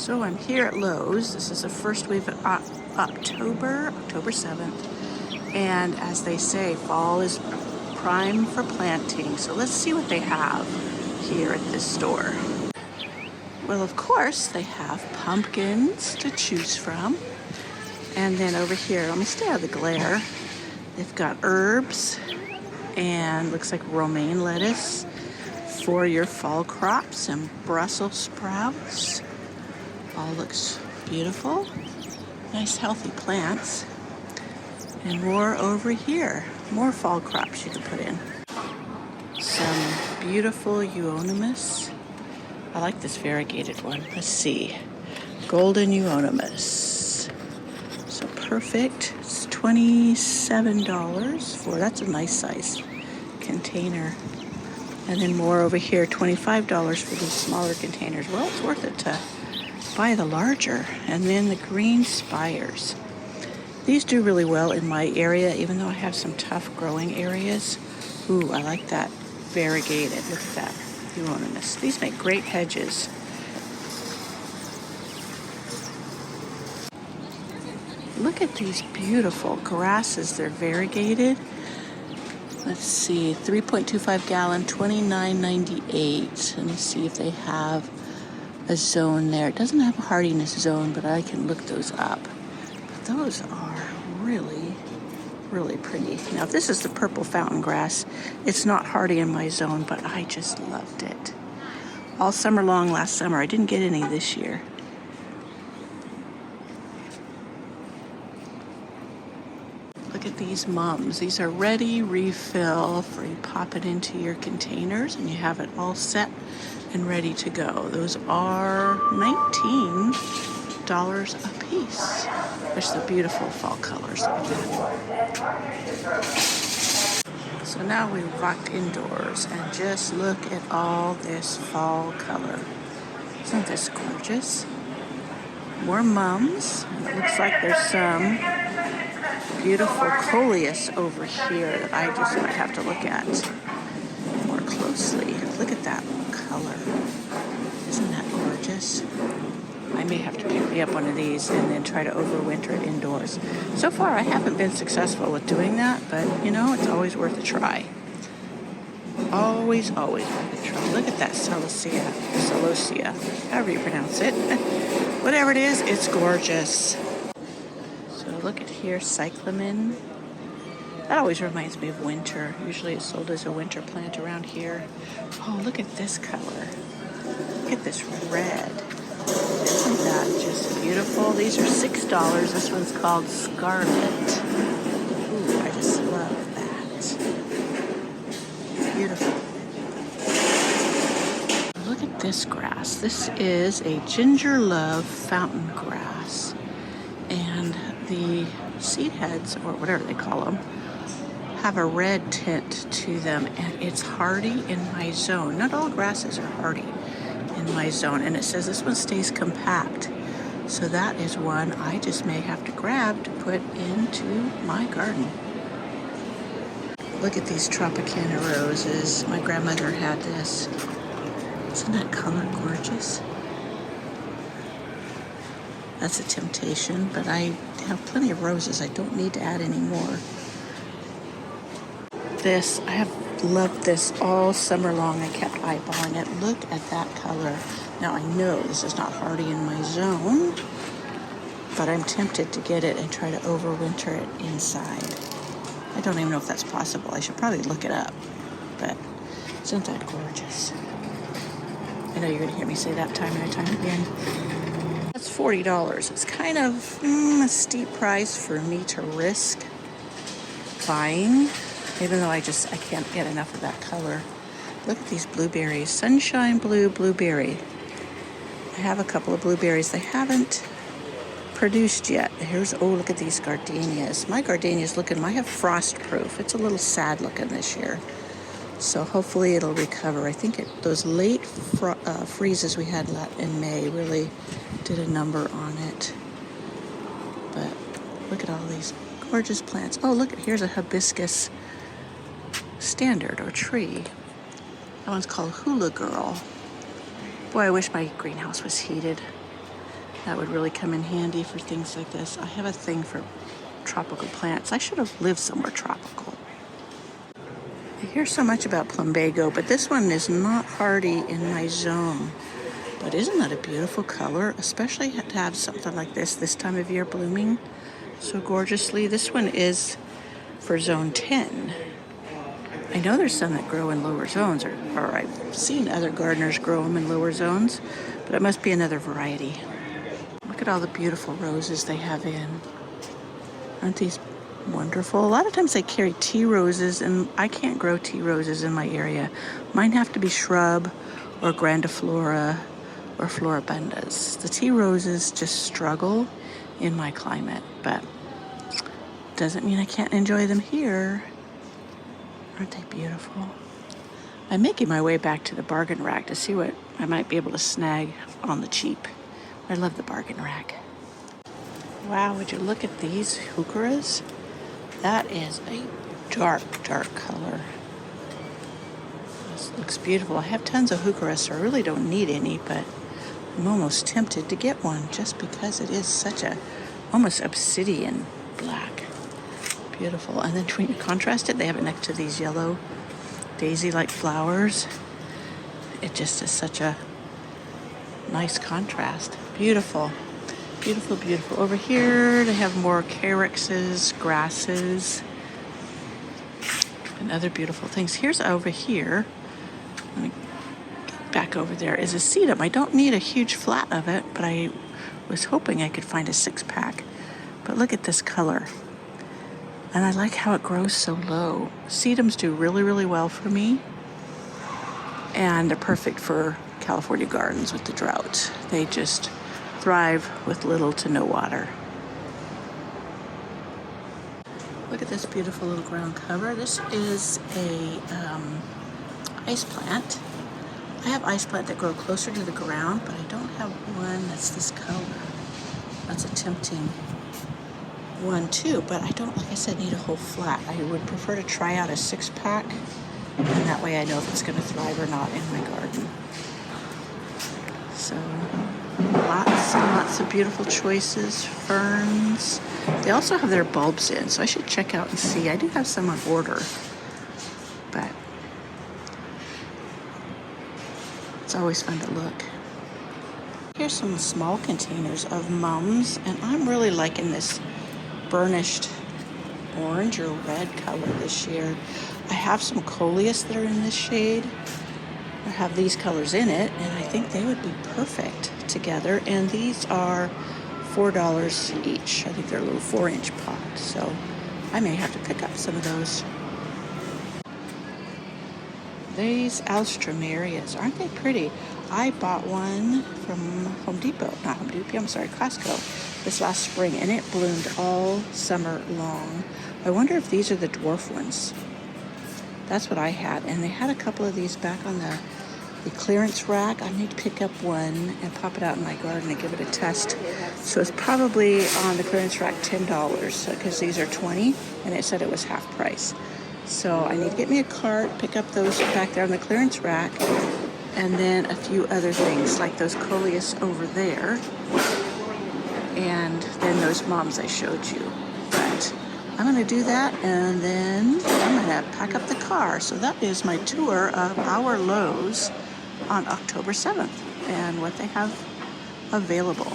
So I'm here at Lowe's. This is the first week of October 7th. And as they say, fall is prime for planting. So let's see what they have here at this store. Well, of course, they have pumpkins to choose from. And then over here, let me stay out of the glare. They've got herbs and looks like romaine lettuce for your fall crops and Brussels sprouts. All looks beautiful. Nice healthy plants. And more over here. More fall crops you can put in. Some beautiful euonymus. I like this variegated one. Let's see. Golden euonymus. So perfect. It's $27 for, that's a nice size container. And then more over here, $25 for these smaller containers. Well, it's worth it to buy the larger. And then the green spires. These do really well in my area, even though I have some tough growing areas. Ooh, I like that variegated. Look at that euonymus. These make great hedges. Look at these beautiful grasses. They're variegated. Let's see, 3.25 gallon, $29.98. Let me see if they have a zone there. It doesn't have a hardiness zone, but I can look those up. But those are really, really pretty. Now, if this is the purple fountain grass, it's not hardy in my zone, but I just loved it. All summer long last summer. I didn't get any this year. Look at these mums. These are ready refill for you pop it into your containers and you have it all set and ready to go. Those are $19 a piece. There's the beautiful fall colors. Look at that. So now we walked indoors and just look at all this fall color. Isn't this gorgeous? More mums. And it looks like there's some beautiful coleus over here that I just might have to look at more closely. Look at that color. Isn't that gorgeous? I may have to pick me up one of these and then try to overwinter it indoors. So far, I haven't been successful with doing that, but you know, it's always worth a try. Always worth a try. Look at that celosia, however you pronounce it. Whatever it is, it's gorgeous. Look at here, cyclamen. That always reminds me of winter. Usually it's sold as a winter plant around here. Oh, look at this color. Look at this red. Isn't that just beautiful? These are $6. This one's called Scarlet. Ooh, I just love that. Beautiful. Look at this grass. This is a ginger love fountain grass. And the seed heads, or whatever they call them, have a red tint to them, and it's hardy in my zone. Not all grasses are hardy in my zone, and it says this one stays compact. So that is one I just may have to grab to put into my garden. Look at these Tropicana roses. My grandmother had this. Isn't that color gorgeous? That's a temptation, but I have plenty of roses. I don't need to add any more. This, I have loved this all summer long. I kept eyeballing it. Look at that color. Now I know this is not hardy in my zone, but I'm tempted to get it and try to overwinter it inside. I don't even know if that's possible. I should probably look it up, but isn't that gorgeous? I know you're gonna hear me say that time and time again. That's $40. It's kind of a steep price for me to risk buying, even though I can't get enough of that color. Look at these blueberries. Sunshine blue blueberry. I have a couple of blueberries. They haven't produced yet. Oh, look at these gardenias. My gardenia's I have frost proof. It's a little sad looking this year. So hopefully it'll recover. I think those late freezes we had in May really did a number on it. But look at all these gorgeous plants. Oh, look, here's a hibiscus standard or tree. That one's called Hula Girl. Boy, I wish my greenhouse was heated. That would really come in handy for things like this. I have a thing for tropical plants. I should have lived somewhere tropical. I hear so much about plumbago, but this one is not hardy in my zone. But isn't that a beautiful color? Especially to have something like this time of year blooming so gorgeously. This one is for zone 10. I know there's some that grow in lower zones, or I've seen other gardeners grow them in lower zones, but it must be another variety. Look at all the beautiful roses they have in. Aren't these wonderful? A lot of times they carry tea roses, and I can't grow tea roses in my area. Mine have to be shrub or grandiflora or floribundas. The tea roses just struggle in my climate, but doesn't mean I can't enjoy them here. Aren't they beautiful? I'm making my way back to the bargain rack to see what I might be able to snag on the cheap. I love the bargain rack. Wow, would you look at these heucheras? That is a dark, dark color. This looks beautiful. I have tons of heucheras, so I really don't need any, but I'm almost tempted to get one just because it is such a almost obsidian black. Beautiful. And then when you contrast it, they have it next to these yellow daisy-like flowers. It just is such a nice contrast. Beautiful. Beautiful, beautiful. Over here, they have more calyxes, grasses, and other beautiful things. Here's over here. Let me get back over there. Is a sedum. I don't need a huge flat of it, but I was hoping I could find a 6-pack. But look at this color. And I like how it grows so low. Sedums do really, really well for me. And they're perfect for California gardens with the drought. They just thrive with little to no water. Look at this beautiful little ground cover. This is a ice plant. I have ice plant that grow closer to the ground, but I don't have one that's this color. That's a tempting one too, but I don't, like I said, need a whole flat. I would prefer to try out a 6-pack, and that way I know if it's going to thrive or not in my garden. So lots and lots of beautiful choices. Ferns. They also have their bulbs in, so I should check out and see. I do have some on order, but it's always fun to look. Here's some small containers of mums, and I'm really liking this burnished orange or red color this year. I have some coleus that are in this shade. I have these colors in it, and I think they would be perfect together. And these are $4 each. I think they're a little 4-inch pot, so I may have to pick up some of those. These alströmerias, aren't they pretty? I bought one from Costco this last spring, and it bloomed all summer long. I wonder if these are the dwarf ones. That's what I had, and they had a couple of these back on the clearance rack. I need to pick up one and pop it out in my garden and give it a test. So it's probably on the clearance rack $10, because these are $20, and it said it was half price. So I need to get me a cart, pick up those back there on the clearance rack, and then a few other things like those coleus over there, and then those mums I showed you. But I'm going to do that, and then I'm going to pack up the car. So that is my tour of our Lowe's on October 7th and what they have available.